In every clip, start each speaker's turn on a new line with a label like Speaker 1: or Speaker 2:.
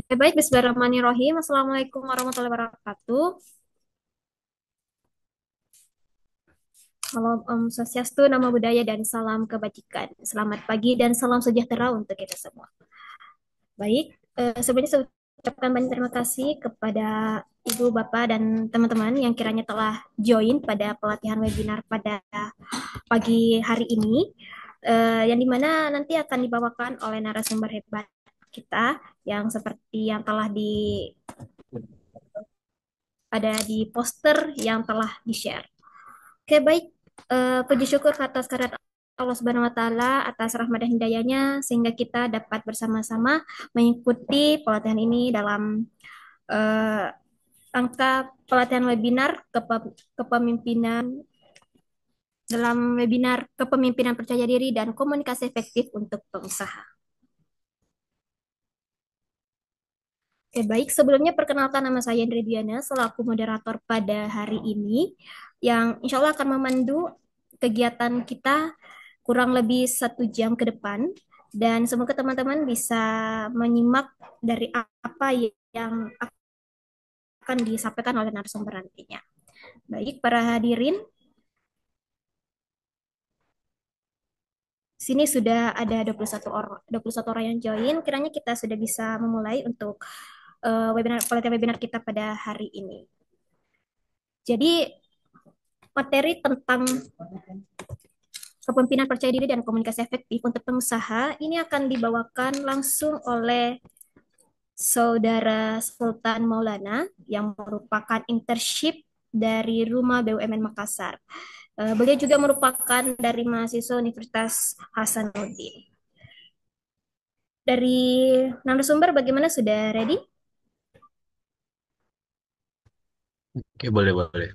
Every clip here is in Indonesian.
Speaker 1: Baik, Bismillahirrahmanirrahim. Assalamualaikum warahmatullahi wabarakatuh. Salam Swastiastu, Namo Buddhaya, dan salam kebajikan. Selamat pagi dan salam sejahtera untuk kita semua. Baik, sebelumnya saya ucapkan banyak terima kasih kepada Ibu, Bapak, dan teman-teman yang kiranya telah join pada pelatihan webinar pada pagi hari ini, yang dimana nanti akan dibawakan oleh narasumber hebat kita yang seperti yang telah ada di poster yang telah di-share. Oke, baik. Puji syukur atas kehadirat Allah Subhanahu wa taala atas rahmat dan hidayahnya sehingga kita dapat bersama-sama mengikuti pelatihan ini dalam eh, angka pelatihan webinar kepemimpinan dalam webinar kepemimpinan percaya diri dan komunikasi efektif untuk pengusaha. Oke, baik. Sebelumnya perkenalkan nama saya Indri Diana selaku moderator pada hari ini yang insya Allah akan memandu kegiatan kita kurang lebih 1 jam ke depan. Dan semoga teman-teman bisa menyimak dari apa yang akan disampaikan oleh narasumber nantinya. Baik, para hadirin, sini sudah ada 21 orang yang join. Kiranya kita sudah bisa memulai untuk pelatihan webinar kita pada hari ini. Jadi materi tentang kepemimpinan percaya diri dan komunikasi efektif untuk pengusaha ini akan dibawakan langsung oleh Saudara Sultan Maulana yang merupakan internship dari Rumah BUMN Makassar. Beliau juga merupakan dari mahasiswa Universitas Hasanuddin. Dari narasumber bagaimana, sudah ready?
Speaker 2: Oke, boleh, boleh.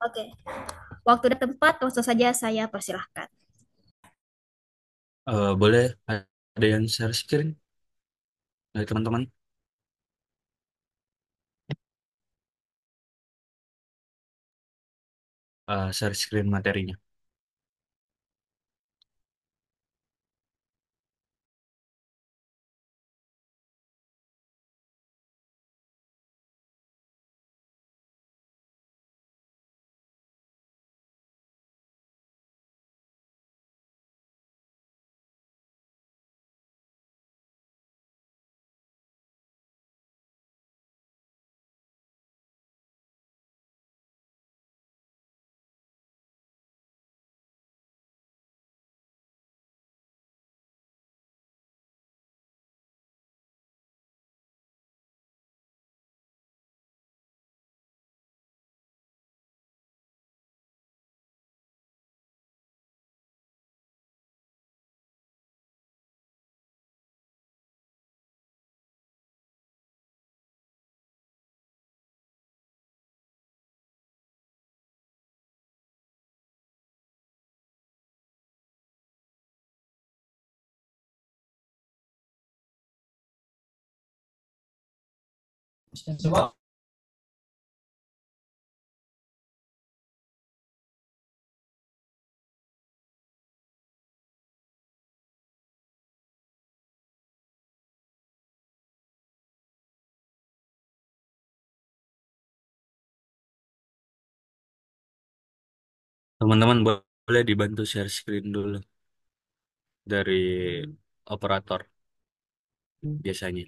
Speaker 1: Oke. Waktu dan tempat langsung saja saya persilahkan.
Speaker 2: Boleh ada yang share screen dari teman-teman? Share screen materinya. Teman-teman boleh dibantu share screen dulu dari operator biasanya.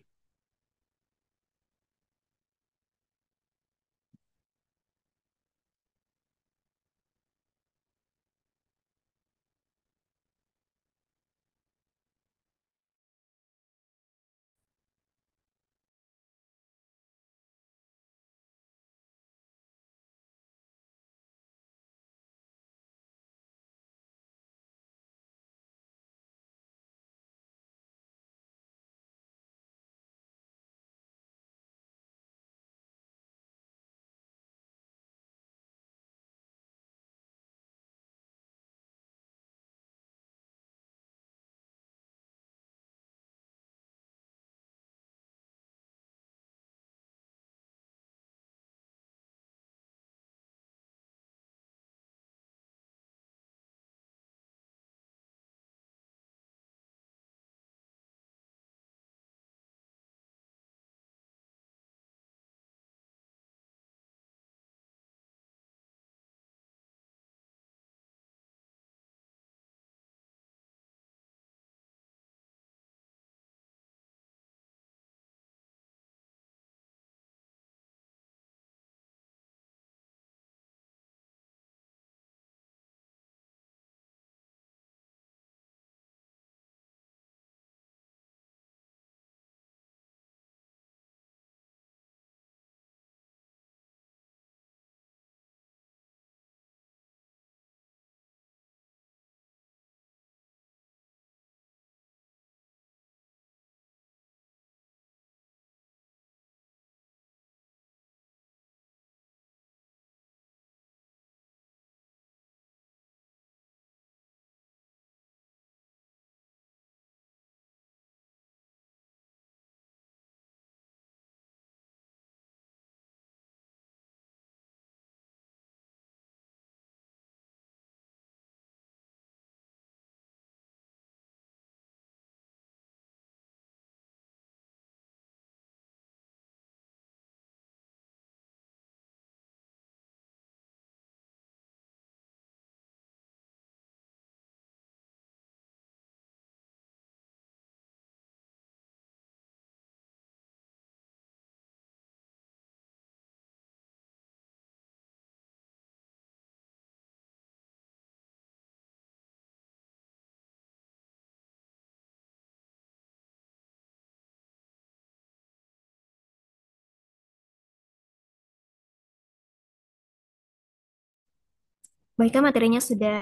Speaker 1: Baiklah, materinya sudah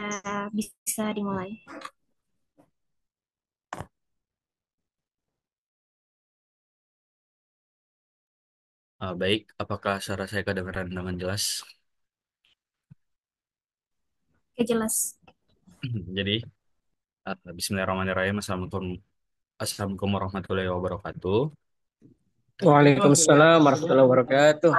Speaker 1: bisa dimulai.
Speaker 2: Baik, apakah suara saya kedengaran dengan jelas?
Speaker 1: Oke, jelas.
Speaker 2: Jadi, Bismillahirrahmanirrahim. Assalamualaikum warahmatullahi wabarakatuh.
Speaker 3: Waalaikumsalam warahmatullahi wabarakatuh.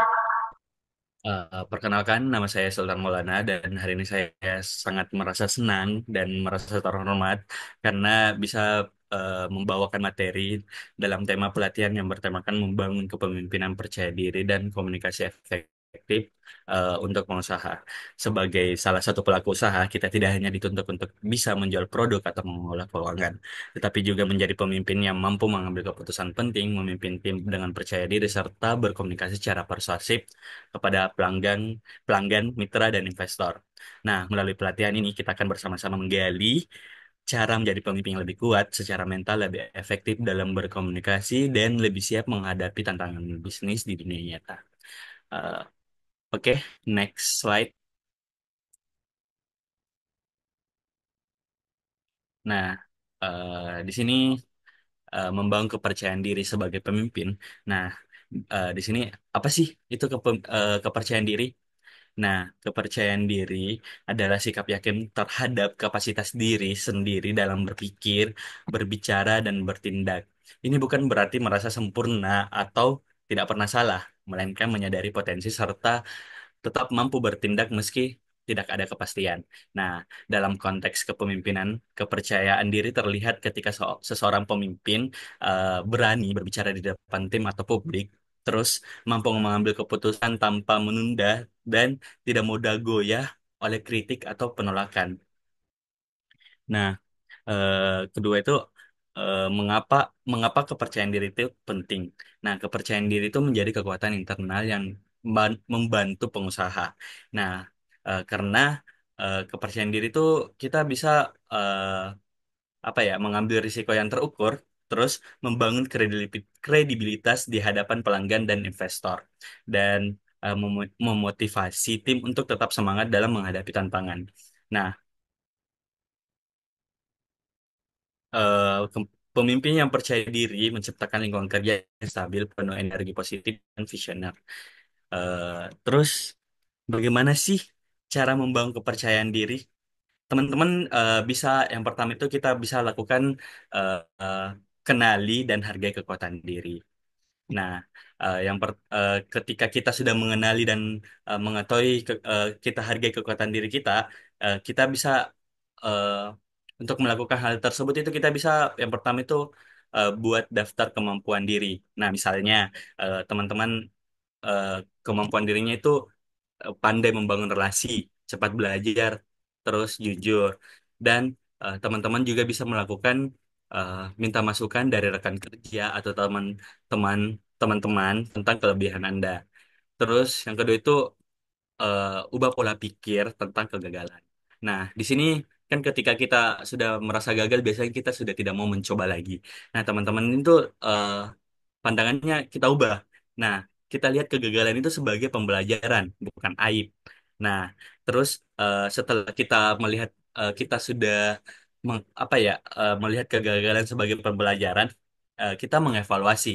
Speaker 2: Perkenalkan, nama saya Sultan Maulana dan hari ini saya sangat merasa senang dan merasa terhormat karena bisa membawakan materi dalam tema pelatihan yang bertemakan membangun kepemimpinan percaya diri dan komunikasi efektif untuk pengusaha. Sebagai salah satu pelaku usaha, kita tidak hanya dituntut untuk bisa menjual produk atau mengolah keuangan, tetapi juga menjadi pemimpin yang mampu mengambil keputusan penting, memimpin tim dengan percaya diri, serta berkomunikasi secara persuasif kepada pelanggan, mitra, dan investor. Nah, melalui pelatihan ini kita akan bersama-sama menggali cara menjadi pemimpin yang lebih kuat secara mental, lebih efektif dalam berkomunikasi, dan lebih siap menghadapi tantangan bisnis di dunia nyata. Eh, Oke, next slide. Nah, di sini membangun kepercayaan diri sebagai pemimpin. Nah, di sini apa sih itu kepercayaan diri? Nah, kepercayaan diri adalah sikap yakin terhadap kapasitas diri sendiri dalam berpikir, berbicara, dan bertindak. Ini bukan berarti merasa sempurna atau tidak pernah salah, melainkan menyadari potensi serta tetap mampu bertindak meski tidak ada kepastian. Nah, dalam konteks kepemimpinan, kepercayaan diri terlihat ketika seseorang pemimpin berani berbicara di depan tim atau publik, terus mampu mengambil keputusan tanpa menunda dan tidak mudah goyah oleh kritik atau penolakan. Nah, kedua itu mengapa mengapa kepercayaan diri itu penting. Nah, kepercayaan diri itu menjadi kekuatan internal yang membantu pengusaha. Nah, karena kepercayaan diri itu kita bisa apa ya mengambil risiko yang terukur, terus membangun kredibilitas di hadapan pelanggan dan investor, dan memotivasi tim untuk tetap semangat dalam menghadapi tantangan. Nah, pemimpin yang percaya diri menciptakan lingkungan kerja yang stabil, penuh energi positif dan visioner. Terus, bagaimana sih cara membangun kepercayaan diri? Teman-teman bisa yang pertama itu kita bisa lakukan eh, eh, kenali dan hargai kekuatan diri. Nah, ketika kita sudah mengenali dan mengetahui kita hargai kekuatan diri kita, kita bisa eh, untuk melakukan hal tersebut itu kita bisa yang pertama itu buat daftar kemampuan diri. Nah, misalnya teman-teman eh, kemampuan dirinya itu pandai membangun relasi, cepat belajar, terus jujur, dan teman-teman juga bisa melakukan eh, minta masukan dari rekan kerja atau teman-teman tentang kelebihan Anda. Terus yang kedua itu ubah pola pikir tentang kegagalan. Nah, di sini kan ketika kita sudah merasa gagal, biasanya kita sudah tidak mau mencoba lagi. Nah, teman-teman itu eh, pandangannya kita ubah. Nah, kita lihat kegagalan itu sebagai pembelajaran, bukan aib. Nah, terus setelah kita melihat kita sudah melihat kegagalan sebagai pembelajaran, kita mengevaluasi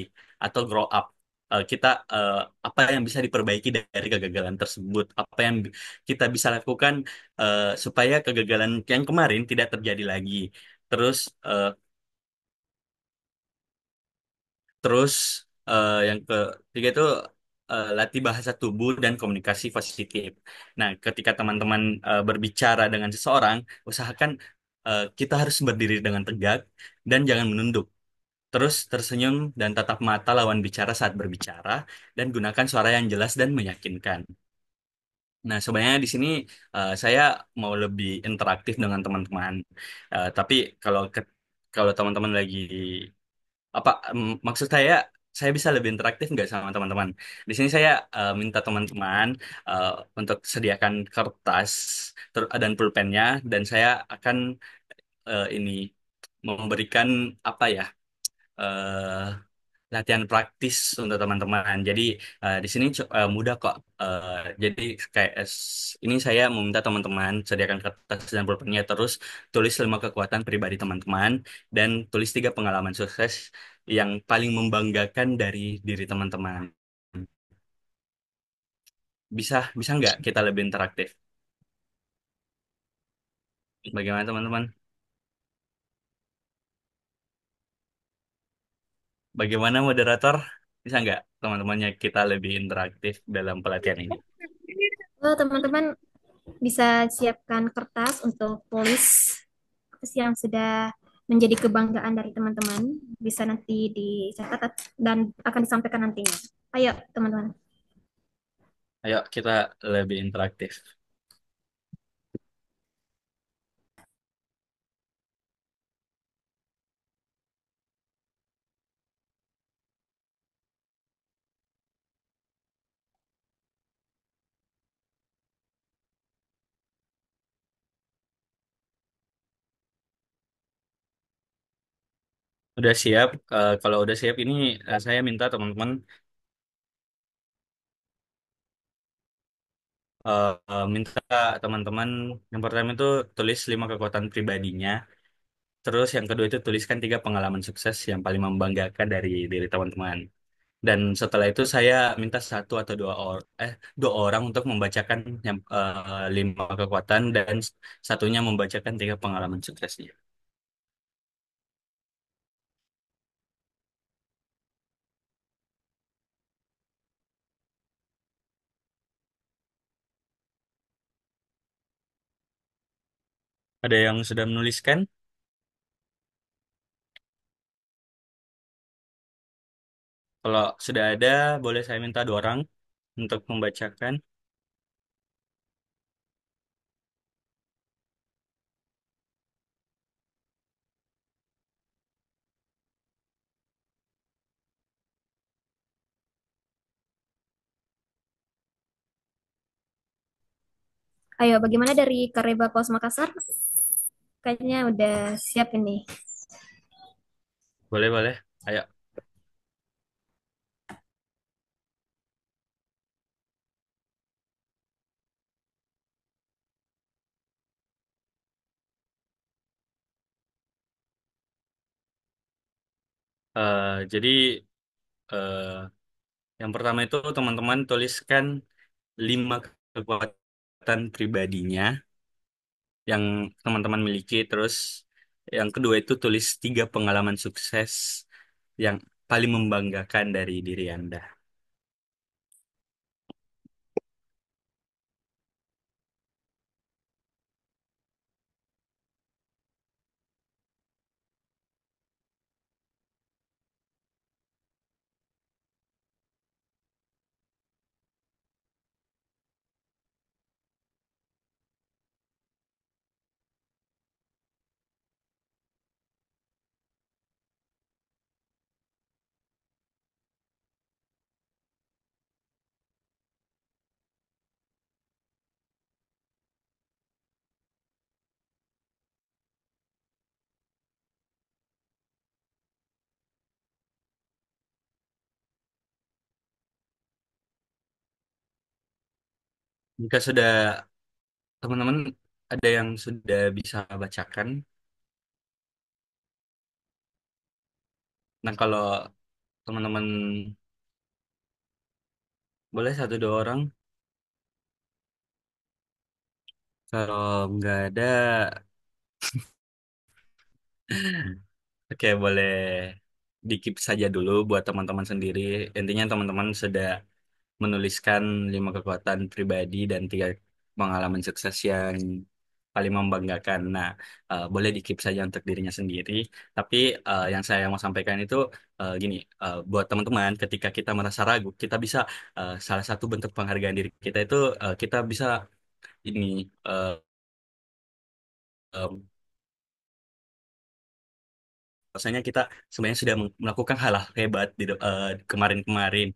Speaker 2: atau grow up. Kita apa yang bisa diperbaiki dari kegagalan tersebut, apa yang kita bisa lakukan supaya kegagalan yang kemarin tidak terjadi lagi. Terus eh, Terus yang ketiga itu latih bahasa tubuh dan komunikasi positif. Nah, ketika teman-teman berbicara dengan seseorang, usahakan kita harus berdiri dengan tegak dan jangan menunduk. Terus tersenyum dan tatap mata lawan bicara saat berbicara dan gunakan suara yang jelas dan meyakinkan. Nah, sebenarnya di sini saya mau lebih interaktif dengan teman-teman. Tapi kalau teman-teman lagi maksud saya bisa lebih interaktif nggak sama teman-teman? Di sini saya minta teman-teman eh, untuk sediakan kertas dan pulpennya, dan saya akan ini memberikan apa ya? latihan praktis untuk teman-teman. Jadi di sini mudah kok. Jadi kayak ini saya meminta teman-teman sediakan kertas dan pulpennya, terus tulis 5 kekuatan pribadi teman-teman dan tulis 3 pengalaman sukses yang paling membanggakan dari diri teman-teman. Bisa bisa nggak kita lebih interaktif? Bagaimana teman-teman? Bagaimana moderator? Bisa nggak teman-temannya kita lebih interaktif dalam pelatihan ini?
Speaker 1: Teman-teman bisa siapkan kertas untuk tulis yang sudah menjadi kebanggaan dari teman-teman. Bisa nanti dicatat dan akan disampaikan nantinya. Ayo, teman-teman.
Speaker 2: Ayo kita lebih interaktif. Udah siap? Kalau udah siap ini saya minta teman-teman minta teman-teman yang pertama itu tulis 5 kekuatan pribadinya. Terus yang kedua itu tuliskan 3 pengalaman sukses yang paling membanggakan dari diri teman-teman. Dan setelah itu saya minta satu atau dua orang untuk membacakan yang 5 kekuatan dan satunya membacakan 3 pengalaman suksesnya. Ada yang sudah menuliskan? Kalau sudah ada, boleh saya minta 2 orang untuk membacakan.
Speaker 1: Ayo, bagaimana dari Kareba Pos Makassar? Kayaknya udah siap ini.
Speaker 2: Boleh, boleh. Ayo. Jadi eh, yang pertama itu teman-teman tuliskan 5 kekuatan pribadinya yang teman-teman miliki. Terus yang kedua itu tulis 3 pengalaman sukses yang paling membanggakan dari diri Anda. Jika sudah teman-teman ada yang sudah bisa bacakan. Nah, kalau teman-teman boleh satu dua orang. Kalau nggak ada, oke boleh di-keep saja dulu buat teman-teman sendiri. Intinya teman-teman sudah menuliskan 5 kekuatan pribadi dan 3 pengalaman sukses yang paling membanggakan. Nah, boleh di-keep saja untuk dirinya sendiri. Tapi yang saya mau sampaikan itu gini, buat teman-teman, ketika kita merasa ragu, kita bisa salah satu bentuk penghargaan diri kita itu kita bisa ini eh, em, rasanya kita sebenarnya sudah melakukan hal-hal hebat di kemarin-kemarin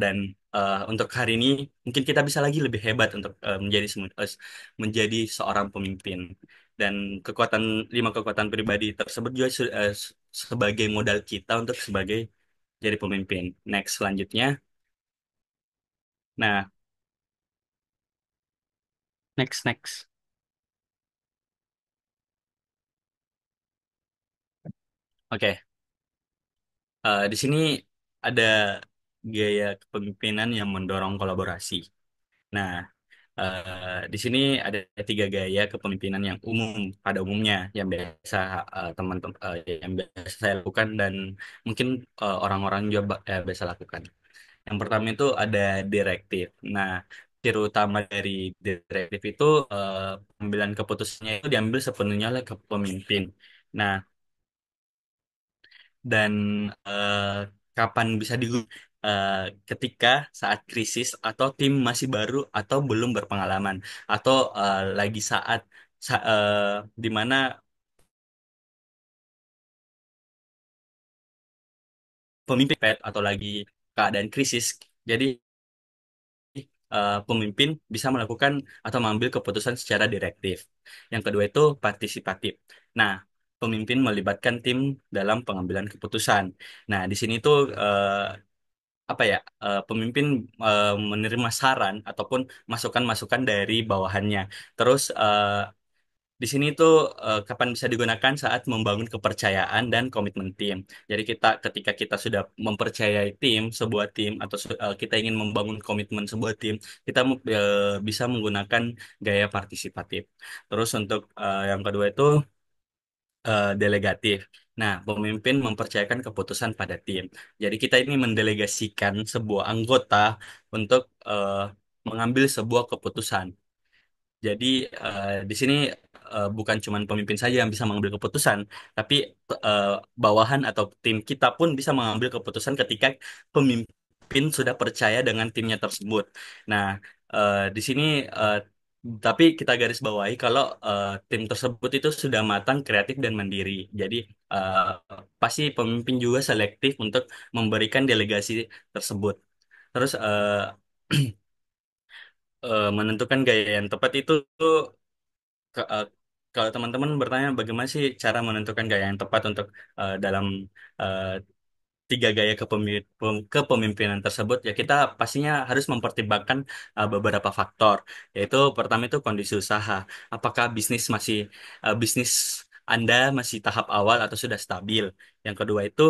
Speaker 2: dan untuk hari ini mungkin kita bisa lagi lebih hebat untuk menjadi seorang pemimpin dan 5 kekuatan pribadi tersebut juga sebagai modal kita untuk sebagai jadi pemimpin. Next, selanjutnya. Nah, next. Oke, di sini ada gaya kepemimpinan yang mendorong kolaborasi. Nah, di sini ada tiga gaya kepemimpinan yang umum pada umumnya yang biasa teman-teman yang biasa saya lakukan dan mungkin orang-orang juga biasa lakukan. Yang pertama itu ada direktif. Nah, ciri utama dari direktif itu pengambilan keputusannya itu diambil sepenuhnya oleh kepemimpin. Nah, dan eh, kapan bisa eh, ketika saat krisis atau tim masih baru atau belum berpengalaman atau lagi di mana pemimpin atau lagi keadaan krisis. Jadi pemimpin bisa melakukan atau mengambil keputusan secara direktif. Yang kedua itu partisipatif. Nah, pemimpin melibatkan tim dalam pengambilan keputusan. Nah, di sini tuh apa ya, pemimpin menerima saran ataupun masukan-masukan dari bawahannya. Terus di sini tuh kapan bisa digunakan saat membangun kepercayaan dan komitmen tim. Jadi ketika kita sudah mempercayai tim, sebuah tim atau kita ingin membangun komitmen sebuah tim, kita bisa menggunakan gaya partisipatif. Terus untuk yang kedua itu delegatif. Nah, pemimpin mempercayakan keputusan pada tim. Jadi kita ini mendelegasikan sebuah anggota untuk mengambil sebuah keputusan. Jadi di sini bukan cuma pemimpin saja yang bisa mengambil keputusan, tapi eh, bawahan atau tim kita pun bisa mengambil keputusan ketika pemimpin sudah percaya dengan timnya tersebut. Nah, di sini tapi kita garis bawahi kalau tim tersebut itu sudah matang, kreatif dan mandiri. Jadi eh, pasti pemimpin juga selektif untuk memberikan delegasi tersebut. Terus menentukan gaya yang tepat itu kalau teman-teman bertanya bagaimana sih cara menentukan gaya yang tepat untuk dalam eh, tiga gaya kepemimpinan tersebut, ya kita pastinya harus mempertimbangkan beberapa faktor, yaitu pertama itu kondisi usaha. Apakah bisnis Anda masih tahap awal atau sudah stabil? Yang kedua itu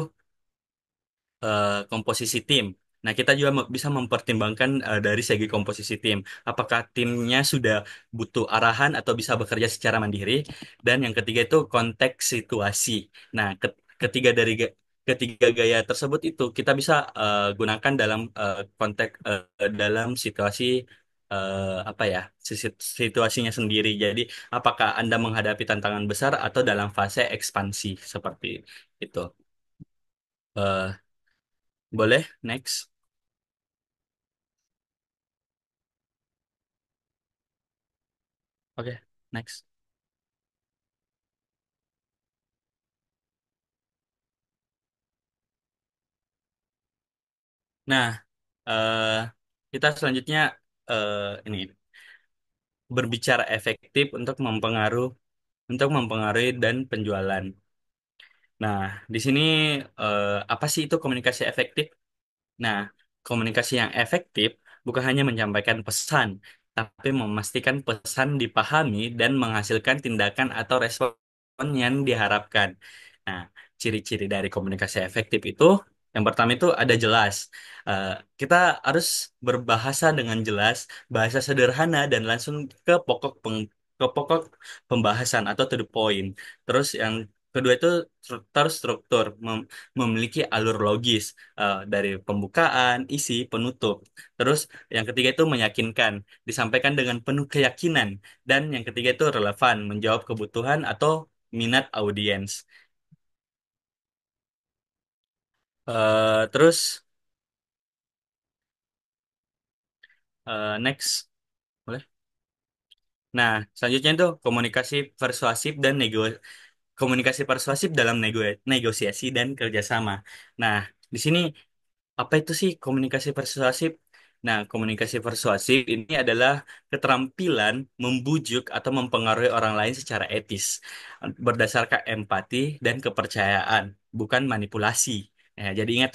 Speaker 2: komposisi tim. Nah, kita juga bisa mempertimbangkan dari segi komposisi tim. Apakah timnya sudah butuh arahan atau bisa bekerja secara mandiri? Dan yang ketiga itu konteks situasi. Nah, ketiga dari ketiga gaya tersebut itu kita bisa gunakan dalam konteks dalam situasi apa ya, situasinya sendiri. Jadi, apakah Anda menghadapi tantangan besar atau dalam fase ekspansi seperti itu? Eh, Boleh, next. Oke, next. Nah, eh, kita selanjutnya eh, ini berbicara efektif untuk mempengaruhi dan penjualan. Nah, di sini apa sih itu komunikasi efektif? Nah, komunikasi yang efektif bukan hanya menyampaikan pesan, tapi memastikan pesan dipahami dan menghasilkan tindakan atau respon yang diharapkan. Nah, ciri-ciri dari komunikasi efektif itu, yang pertama itu ada jelas. Eh, Kita harus berbahasa dengan jelas, bahasa sederhana dan langsung ke pokok pembahasan atau to the point. Terus yang kedua itu terstruktur, memiliki alur logis dari pembukaan, isi, penutup. Terus yang ketiga itu meyakinkan, disampaikan dengan penuh keyakinan. Dan yang ketiga itu relevan, menjawab kebutuhan atau minat audiens. Terus next, boleh? Nah, selanjutnya itu komunikasi persuasif dalam negosiasi dan kerjasama. Nah, di sini apa itu sih komunikasi persuasif? Nah, komunikasi persuasif ini adalah keterampilan membujuk atau mempengaruhi orang lain secara etis, berdasarkan empati dan kepercayaan, bukan manipulasi. Ya, jadi ingat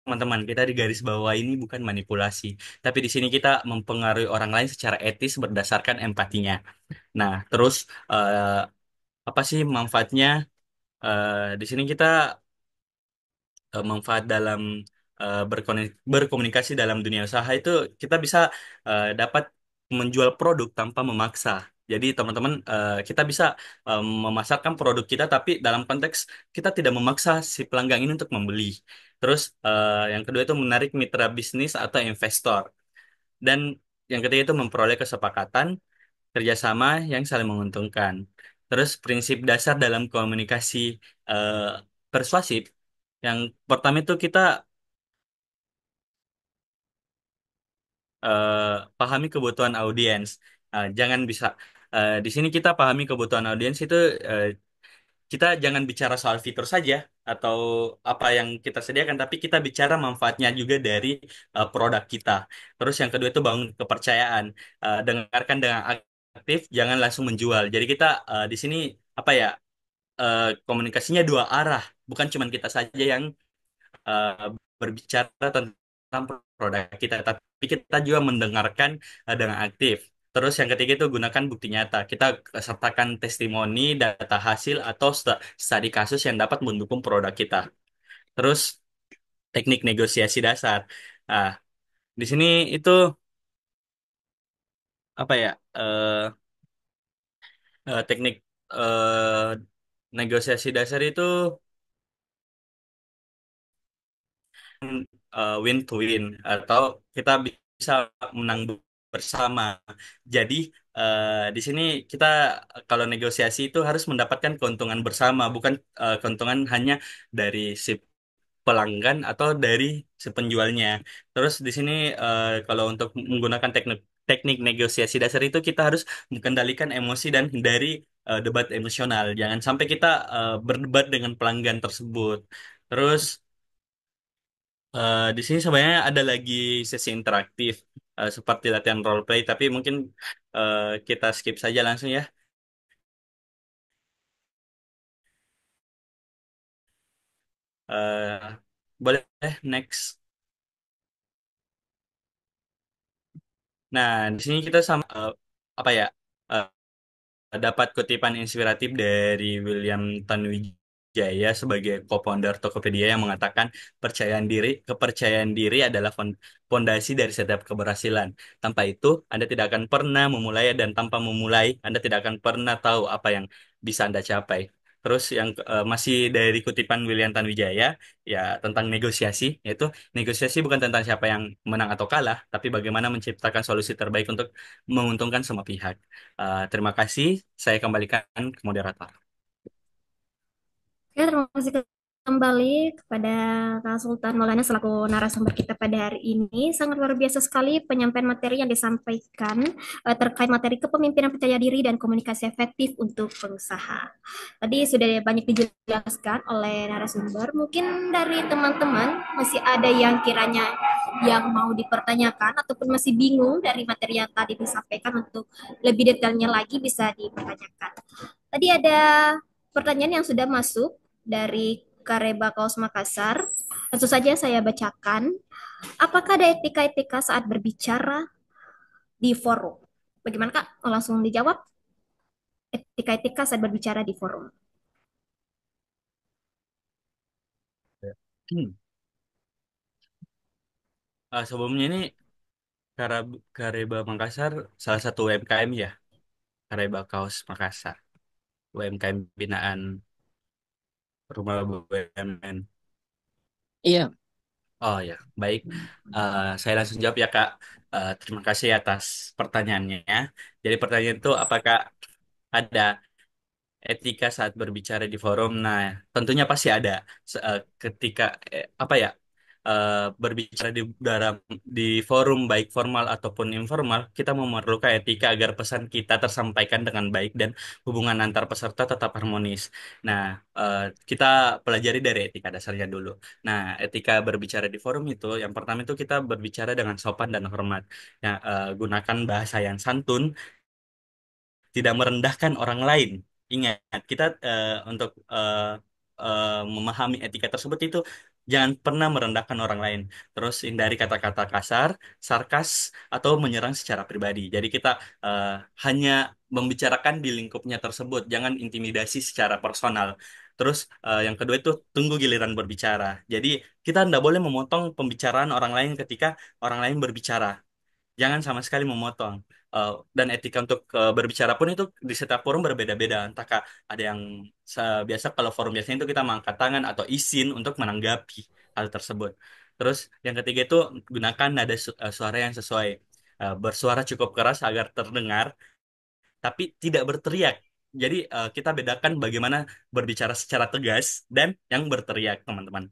Speaker 2: teman-teman, kita di garis bawah ini bukan manipulasi, tapi di sini kita mempengaruhi orang lain secara etis berdasarkan empatinya. Nah, terus eh, apa sih manfaatnya? Di sini kita manfaat dalam berkomunikasi dalam dunia usaha itu kita bisa dapat menjual produk tanpa memaksa. Jadi teman-teman kita bisa memasarkan produk kita tapi dalam konteks kita tidak memaksa si pelanggan ini untuk membeli. Terus yang kedua itu menarik mitra bisnis atau investor. Dan yang ketiga itu memperoleh kesepakatan kerjasama yang saling menguntungkan. Terus prinsip dasar dalam komunikasi eh, persuasif yang pertama itu kita eh, pahami kebutuhan audiens. Jangan bisa di sini kita pahami kebutuhan audiens itu eh, kita jangan bicara soal fitur saja atau apa yang kita sediakan, tapi kita bicara manfaatnya juga dari produk kita. Terus yang kedua itu bangun kepercayaan. Dengarkan dengan aktif, jangan langsung menjual. Jadi kita di sini apa ya komunikasinya dua arah, bukan cuma kita saja yang eh, berbicara tentang produk kita, tapi kita juga mendengarkan dengan aktif. Terus yang ketiga itu gunakan bukti nyata. Kita sertakan testimoni, data hasil, atau studi kasus yang dapat mendukung produk kita. Terus teknik negosiasi dasar. Nah, di sini itu apa ya? Teknik negosiasi dasar itu win to win atau kita bisa menang bersama. Jadi di sini kita kalau negosiasi itu harus mendapatkan keuntungan bersama, bukan keuntungan hanya dari si pelanggan atau dari si penjualnya. Terus di sini kalau untuk menggunakan teknik teknik negosiasi dasar itu kita harus mengendalikan emosi dan hindari debat emosional. Jangan sampai kita berdebat dengan pelanggan tersebut. Terus di sini sebenarnya ada lagi sesi interaktif seperti latihan role play, tapi mungkin kita skip saja langsung ya. Boleh next. Nah, di sini kita sama apa ya? eh, dapat kutipan inspiratif dari William Tanuwijaya sebagai co-founder Tokopedia yang mengatakan kepercayaan diri adalah fondasi dari setiap keberhasilan. Tanpa itu, Anda tidak akan pernah memulai dan tanpa memulai, Anda tidak akan pernah tahu apa yang bisa Anda capai. Terus yang masih dari kutipan William Tanuwijaya ya tentang negosiasi, yaitu negosiasi bukan tentang siapa yang menang atau kalah, tapi bagaimana menciptakan solusi terbaik untuk menguntungkan semua pihak. Terima kasih. Saya kembalikan ke moderator.
Speaker 1: Oke, terima kasih kembali kepada Kak Sultan Maulana selaku narasumber kita pada hari ini. Sangat luar biasa sekali penyampaian materi yang disampaikan terkait materi kepemimpinan percaya diri dan komunikasi efektif untuk pengusaha. Tadi sudah banyak dijelaskan oleh narasumber. Mungkin dari teman-teman masih ada yang kiranya yang mau dipertanyakan ataupun masih bingung dari materi yang tadi disampaikan untuk lebih detailnya lagi bisa dipertanyakan. Tadi ada pertanyaan yang sudah masuk dari Kareba Kaos Makassar. Langsung saja saya bacakan. Apakah ada etika-etika saat berbicara di forum? Bagaimana Kak? Oh, langsung dijawab. Etika-etika saat berbicara di forum.
Speaker 2: Hmm. Sebelumnya ini Kareba Makassar salah satu UMKM ya, Kareba Kaos Makassar, UMKM binaan Rumah BUMN.
Speaker 3: Iya,
Speaker 2: Oh ya, baik. Saya langsung jawab ya Kak. Terima kasih atas pertanyaannya. Jadi pertanyaan itu apakah ada etika saat berbicara di forum? Nah, tentunya pasti ada. Ketika apa ya berbicara di forum baik formal ataupun informal, kita memerlukan etika agar pesan kita tersampaikan dengan baik dan hubungan antar peserta tetap harmonis. Nah, kita pelajari dari etika dasarnya dulu. Nah, etika berbicara di forum itu, yang pertama itu kita berbicara dengan sopan dan hormat. Ya, gunakan bahasa yang santun, tidak merendahkan orang lain. Ingat, kita untuk memahami etika tersebut itu Jangan pernah merendahkan orang lain. Terus hindari kata-kata kasar, sarkas, atau menyerang secara pribadi. Jadi kita eh, hanya membicarakan di lingkupnya tersebut, jangan intimidasi secara personal. Terus yang kedua itu tunggu giliran berbicara. Jadi kita tidak boleh memotong pembicaraan orang lain ketika orang lain berbicara. Jangan sama sekali memotong. Dan etika untuk berbicara pun itu di setiap forum berbeda-beda. Entah ada yang biasa kalau forum biasanya itu kita mengangkat tangan atau izin untuk menanggapi hal tersebut. Terus yang ketiga itu gunakan nada suara yang sesuai. Bersuara cukup keras agar terdengar tapi tidak berteriak. Jadi kita bedakan bagaimana berbicara secara tegas dan yang berteriak, teman-teman.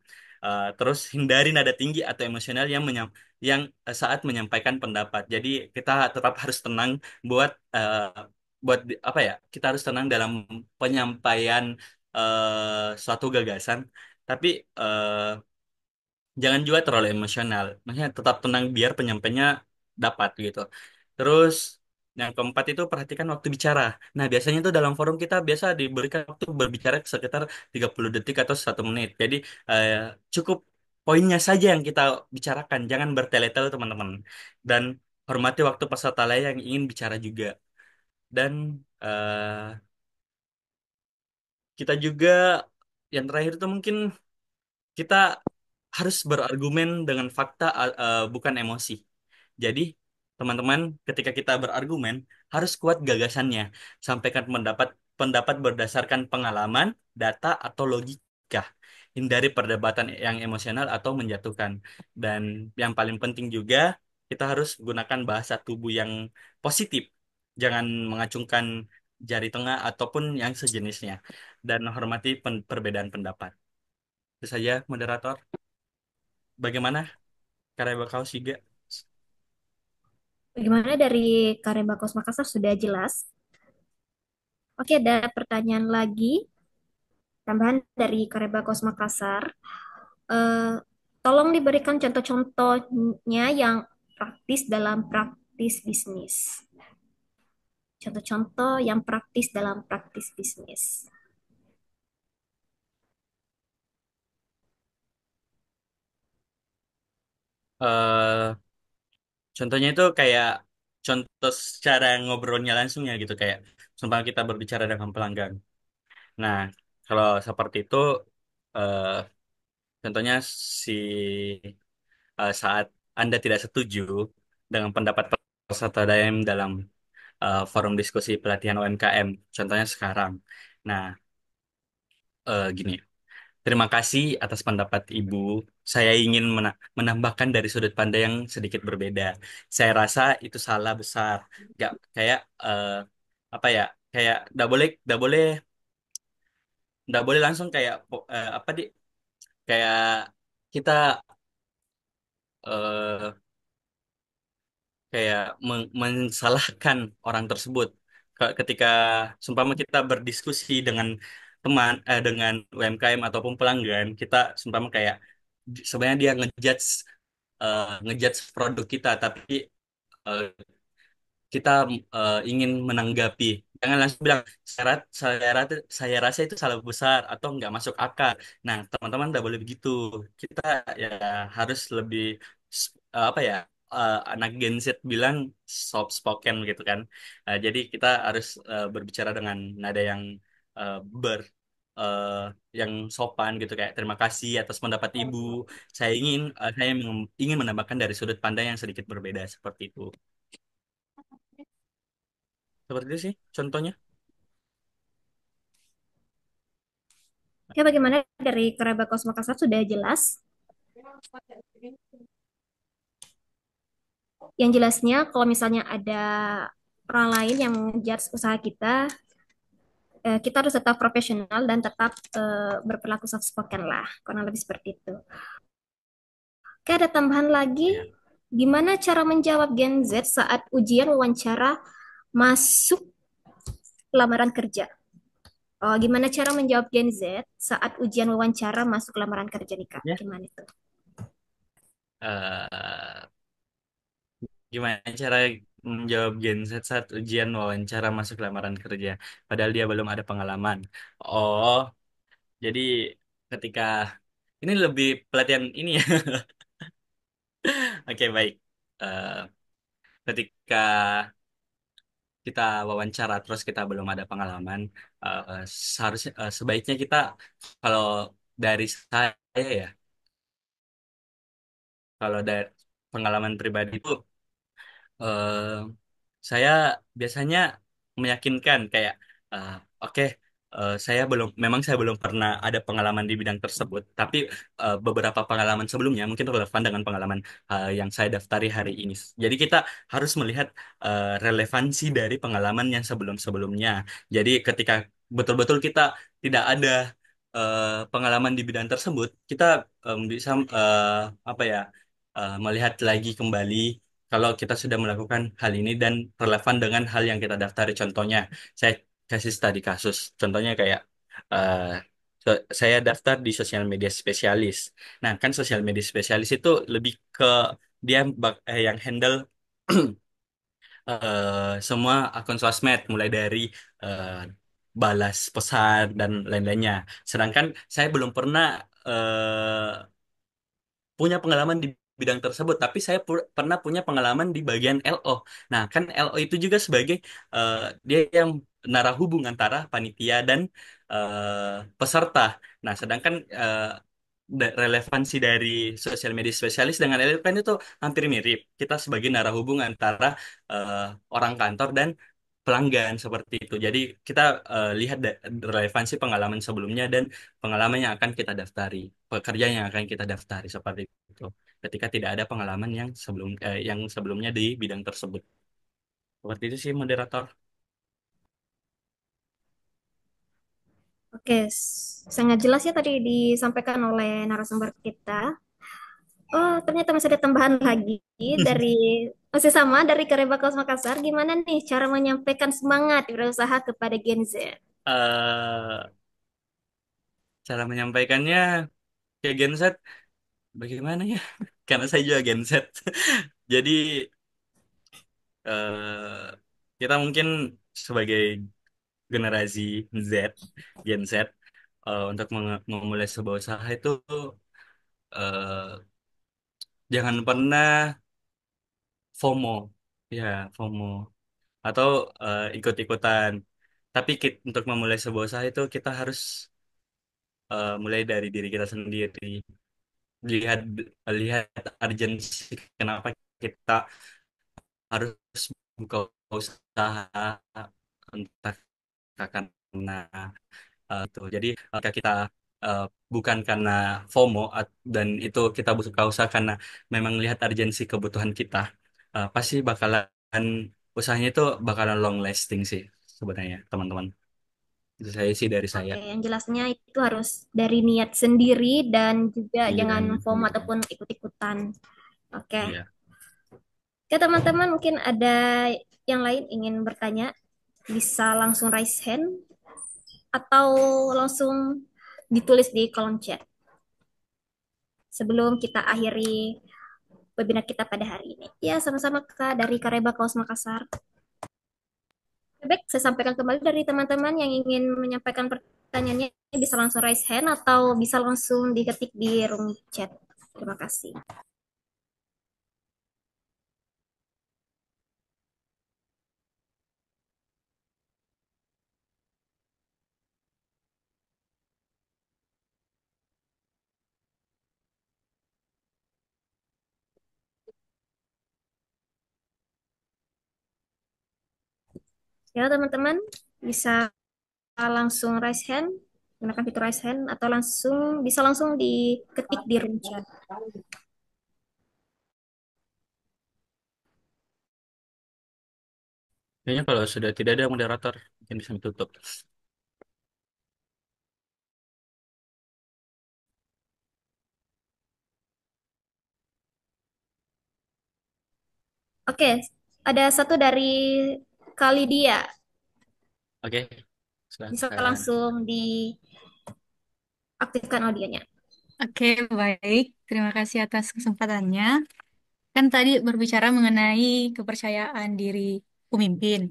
Speaker 2: Terus hindari nada tinggi atau emosional saat menyampaikan pendapat. Jadi kita tetap harus tenang buat apa ya? Kita harus tenang dalam penyampaian suatu gagasan. Tapi jangan juga terlalu emosional. Maksudnya tetap tenang biar penyampainya dapat gitu. Terus yang keempat itu perhatikan waktu bicara. Nah, biasanya tuh dalam forum kita biasa diberikan waktu berbicara sekitar 30 detik atau 1 menit. Jadi eh, cukup poinnya saja yang kita bicarakan. Jangan bertele-tele, teman-teman. Dan hormati waktu peserta lain yang ingin bicara juga. Dan kita juga yang terakhir itu mungkin kita harus berargumen dengan fakta, bukan emosi. Jadi, teman-teman, ketika kita berargumen, harus kuat gagasannya. Sampaikan pendapat pendapat berdasarkan pengalaman, data, atau logika. Hindari perdebatan yang emosional atau menjatuhkan. Dan yang paling penting juga, kita harus gunakan bahasa tubuh yang positif. Jangan mengacungkan jari tengah ataupun yang sejenisnya. Dan hormati perbedaan pendapat. Itu saja, moderator. Bagaimana karya bakal Siga?
Speaker 1: Bagaimana dari Kareba Kos Makassar sudah jelas. Oke, ada pertanyaan lagi tambahan dari Kareba Kos Makassar. Eh, Tolong diberikan contoh-contohnya yang praktis dalam praktis bisnis. Contoh-contoh yang praktis dalam praktis bisnis.
Speaker 2: eh Contohnya itu kayak contoh secara ngobrolnya langsungnya gitu kayak sumpah kita berbicara dengan pelanggan. Nah, kalau seperti itu eh, contohnya si saat Anda tidak setuju dengan pendapat peserta DAM dalam forum diskusi pelatihan UMKM, contohnya sekarang. Nah, gini. Terima kasih atas pendapat Ibu. Saya ingin menambahkan dari sudut pandang yang sedikit berbeda. Saya rasa itu salah besar. Gak kayak apa ya? Kayak tidak boleh, tidak boleh langsung kayak apa di kayak kita eh, kayak mensalahkan orang tersebut. Ketika seumpama kita berdiskusi dengan dengan UMKM ataupun pelanggan, kita seumpama kayak sebenarnya dia ngejudge produk kita, tapi eh, kita ingin menanggapi. Jangan langsung bilang saya rasa itu salah besar atau nggak masuk akal. Nah, teman-teman nggak boleh begitu. Kita ya harus lebih apa ya, anak Gen Z bilang soft spoken gitu kan. Jadi kita harus berbicara dengan nada yang eh, ber eh, yang sopan gitu kayak terima kasih atas pendapat Ibu. Saya ingin menambahkan dari sudut pandang yang sedikit berbeda seperti itu. Seperti itu sih contohnya.
Speaker 1: Oke, bagaimana dari Kareba Kos Makassar sudah jelas. Yang jelasnya kalau misalnya ada orang lain yang menjudge usaha kita, kita harus tetap profesional dan tetap berperilaku soft spoken lah, kurang lebih seperti itu. Oke, ada tambahan lagi.
Speaker 2: Ya.
Speaker 1: Gimana cara menjawab Gen Z saat ujian wawancara masuk lamaran kerja? Oh, gimana cara menjawab Gen Z saat ujian wawancara masuk lamaran kerja nih, Kak?
Speaker 2: Ya.
Speaker 1: Gimana itu?
Speaker 2: Eh, Gimana cara menjawab Gen Z saat ujian wawancara masuk lamaran kerja, padahal dia belum ada pengalaman. Oh, jadi ketika Ini lebih pelatihan ini ya. Oke, baik. Eh, Ketika kita wawancara terus kita belum ada pengalaman, seharusnya sebaiknya kita kalau dari saya ya, kalau dari pengalaman pribadi itu eh, saya biasanya meyakinkan kayak eh, oke, memang saya belum pernah ada pengalaman di bidang tersebut, tapi beberapa pengalaman sebelumnya mungkin relevan dengan pengalaman yang saya daftari hari ini. Jadi kita harus melihat relevansi dari pengalaman yang sebelum-sebelumnya. Jadi ketika betul-betul kita tidak ada pengalaman di bidang tersebut, kita bisa apa ya, melihat lagi kembali kalau kita sudah melakukan hal ini dan relevan dengan hal yang kita daftari. Contohnya, saya kasih studi kasus. Contohnya kayak eh, saya daftar di sosial media spesialis. Nah, kan sosial media spesialis itu lebih ke dia yang handle semua akun sosmed, mulai dari eh, balas pesan dan lain-lainnya. Sedangkan saya belum pernah punya pengalaman di bidang tersebut, tapi saya pernah punya pengalaman di bagian LO. Nah, kan LO itu juga sebagai eh, dia yang narahubung antara panitia dan peserta. Nah, sedangkan relevansi dari sosial media spesialis dengan LO kan itu hampir mirip. Kita sebagai narahubung antara eh, orang kantor dan pelanggan seperti itu. Jadi kita lihat relevansi pengalaman sebelumnya dan pengalaman yang akan kita daftari, pekerjaan yang akan kita daftari seperti itu. Ketika tidak ada pengalaman yang sebelumnya di bidang tersebut. Seperti itu sih moderator.
Speaker 1: Oke, sangat jelas ya tadi disampaikan oleh narasumber kita. Oh, ternyata masih ada tambahan lagi dari masih sama dari Karebakos Makassar. Gimana nih cara menyampaikan semangat berusaha kepada Gen Z?
Speaker 2: eh Cara menyampaikannya ke Gen Z bagaimana ya? Karena saya juga Gen Z. Jadi eh kita mungkin sebagai generasi Z, Gen Z, untuk memulai sebuah usaha itu eh, jangan pernah FOMO, ya FOMO atau ikut-ikutan. Tapi untuk memulai sebuah usaha itu kita harus mulai dari diri kita sendiri. Lihat lihat urgensi kenapa kita harus buka usaha, entah karena itu. Jadi jika kita eh, bukan karena FOMO dan itu kita buka usaha karena memang lihat urgensi kebutuhan kita, pasti bakalan usahanya itu bakalan long lasting sih sebenarnya teman-teman. Itu saya sih dari saya.
Speaker 1: Oke, yang jelasnya itu harus dari niat sendiri dan juga
Speaker 2: Iya,
Speaker 1: jangan FOMO ataupun ikut-ikutan. Oke.
Speaker 2: iya.
Speaker 1: Oke, teman-teman, mungkin ada yang lain ingin bertanya, bisa langsung raise hand atau langsung ditulis di kolom chat sebelum kita akhiri webinar kita pada hari ini. Ya, sama-sama Kak dari Kareba Kaos Makassar. Baik, saya sampaikan kembali dari teman-teman yang ingin menyampaikan pertanyaannya bisa langsung raise hand atau bisa langsung diketik di room chat. Terima kasih. Ya, teman-teman bisa langsung raise hand, gunakan fitur raise hand atau langsung diketik di room chat.
Speaker 2: Kayaknya kalau sudah tidak ada moderator mungkin bisa ditutup.
Speaker 1: Oke, ada satu dari Kalidia.
Speaker 2: Oke,
Speaker 1: Bisa
Speaker 2: silakan.
Speaker 1: langsung diaktifkan audionya.
Speaker 4: Oke, baik. Terima kasih atas kesempatannya. Kan tadi berbicara mengenai kepercayaan diri pemimpin.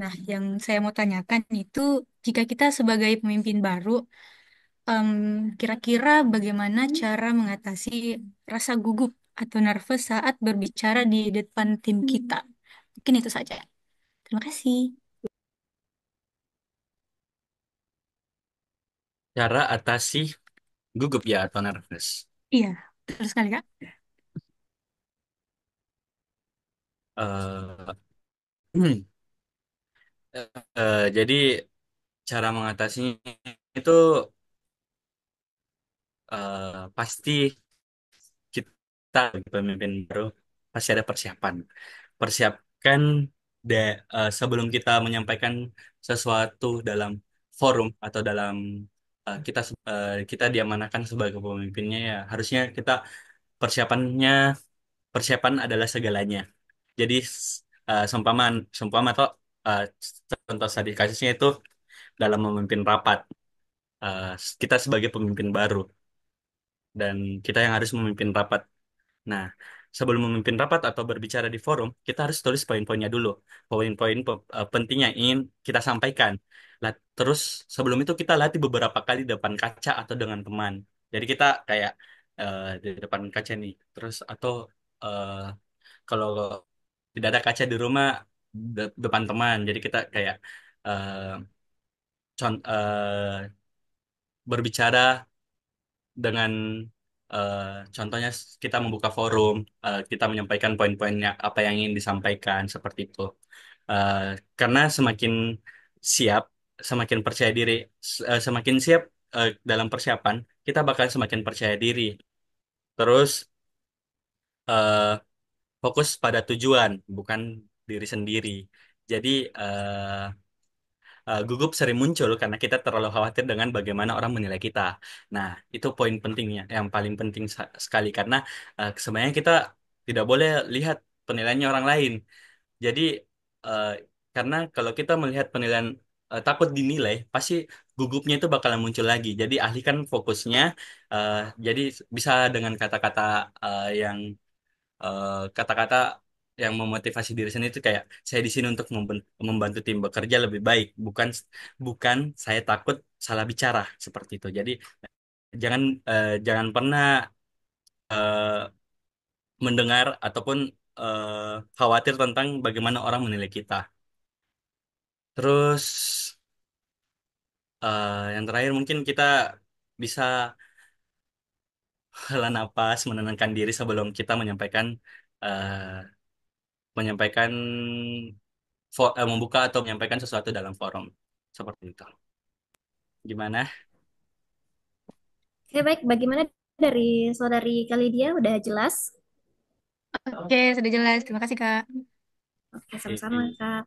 Speaker 4: Nah, yang saya mau tanyakan itu, jika kita sebagai pemimpin baru, em, kira-kira bagaimana cara mengatasi rasa gugup atau nervous saat berbicara di depan tim kita? Mungkin itu saja. Terima kasih.
Speaker 2: Cara atasi gugup ya atau nervous.
Speaker 4: Iya, terus sekali Kak.
Speaker 2: Eh, jadi cara mengatasinya itu pasti kita sebagai pemimpin baru pasti ada persiapan. Persiapkan sebelum kita menyampaikan sesuatu dalam forum atau dalam kita diamanakan sebagai pemimpinnya ya harusnya kita persiapannya persiapan adalah segalanya. Jadi seumpama atau eh, contoh tadi kasusnya itu dalam memimpin rapat. Eh, kita sebagai pemimpin baru dan kita yang harus memimpin rapat. Nah, sebelum memimpin rapat atau berbicara di forum, kita harus tulis poin-poinnya dulu. Poin-poin penting yang ingin kita sampaikan. Terus sebelum itu kita latih beberapa kali di depan kaca atau dengan teman. Jadi kita kayak di depan kaca nih. Terus atau eh, kalau tidak ada kaca di rumah depan teman. Jadi kita kayak eh, berbicara dengan eh, contohnya kita membuka forum, kita menyampaikan poin-poinnya apa yang ingin disampaikan seperti itu. Eh, karena semakin siap, semakin percaya diri, semakin siap dalam persiapan, kita bakal semakin percaya diri. Terus eh, fokus pada tujuan, bukan diri sendiri. Jadi gugup sering muncul karena kita terlalu khawatir dengan bagaimana orang menilai kita. Nah, itu poin pentingnya, yang paling penting sekali karena sebenarnya kita tidak boleh lihat penilaiannya orang lain. Jadi, eh, karena kalau kita melihat penilaian takut dinilai, pasti gugupnya itu bakalan muncul lagi. Jadi, alihkan fokusnya. eh, jadi bisa dengan kata-kata yang kata-kata yang memotivasi diri sendiri itu kayak saya di sini untuk membantu tim bekerja lebih baik, bukan bukan saya takut salah bicara seperti itu. Jadi jangan pernah eh, mendengar ataupun khawatir tentang bagaimana orang menilai kita. Terus yang terakhir mungkin kita bisa hela napas, menenangkan diri sebelum kita eh, menyampaikan membuka atau menyampaikan sesuatu dalam forum seperti itu. Gimana?
Speaker 1: Oke, baik. Bagaimana dari saudari Kalidia? Udah jelas?
Speaker 4: Oke, sudah jelas. Terima kasih Kak.
Speaker 1: Oke, sama-sama, Kak.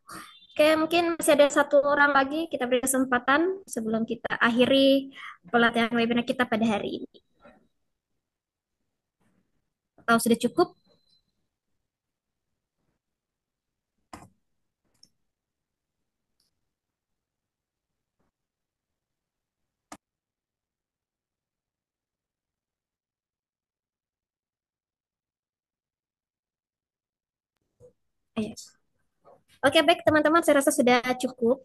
Speaker 1: Oke, mungkin masih ada satu orang lagi. Kita beri kesempatan sebelum kita akhiri pelatihan webinar kita pada hari ini. Atau sudah cukup? Ayo. Oke, baik teman-teman, saya rasa sudah cukup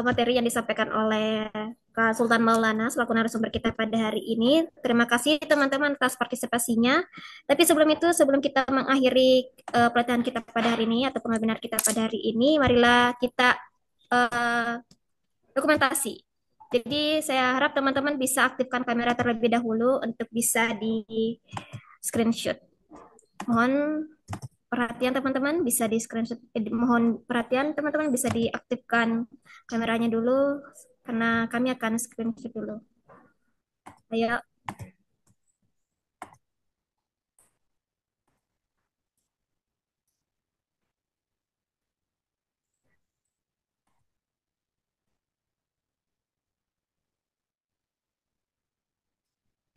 Speaker 1: materi yang disampaikan oleh Kak Sultan Maulana selaku narasumber kita pada hari ini. Terima kasih teman-teman atas partisipasinya. Tapi sebelum itu, sebelum kita mengakhiri pelatihan kita pada hari ini atau webinar kita pada hari ini, marilah kita eh, dokumentasi. Jadi saya harap teman-teman bisa aktifkan kamera terlebih dahulu untuk bisa di screenshot. Mohon perhatian teman-teman bisa di screenshot. Mohon perhatian teman-teman bisa diaktifkan kameranya dulu karena kami akan screenshot dulu. Ayo,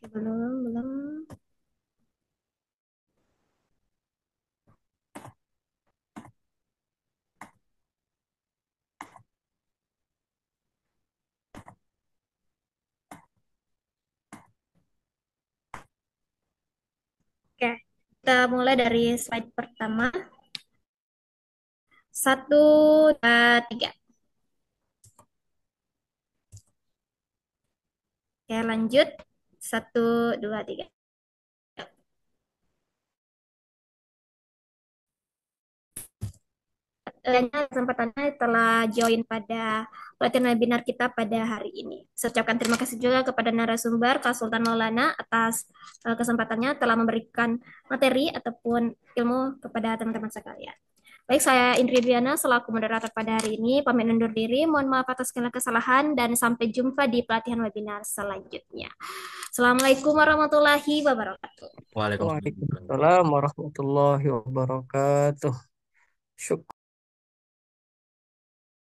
Speaker 1: oke, belum. Oke, kita mulai dari slide pertama. Satu, dua, tiga. Oke, lanjut. Satu, dua, tiga. Kesempatannya telah join pada pelatihan webinar kita pada hari ini. Saya ucapkan terima kasih juga kepada narasumber Kak Sultan Maulana atas kesempatannya telah memberikan materi ataupun ilmu kepada teman-teman sekalian. Baik, saya Indri Diana selaku moderator pada hari ini. Pamit undur diri. Mohon maaf atas segala kesalahan dan sampai jumpa di pelatihan webinar selanjutnya. Assalamualaikum warahmatullahi wabarakatuh.
Speaker 2: Waalaikumsalam.
Speaker 3: Waalaikumsalam warahmatullahi wabarakatuh. Syuk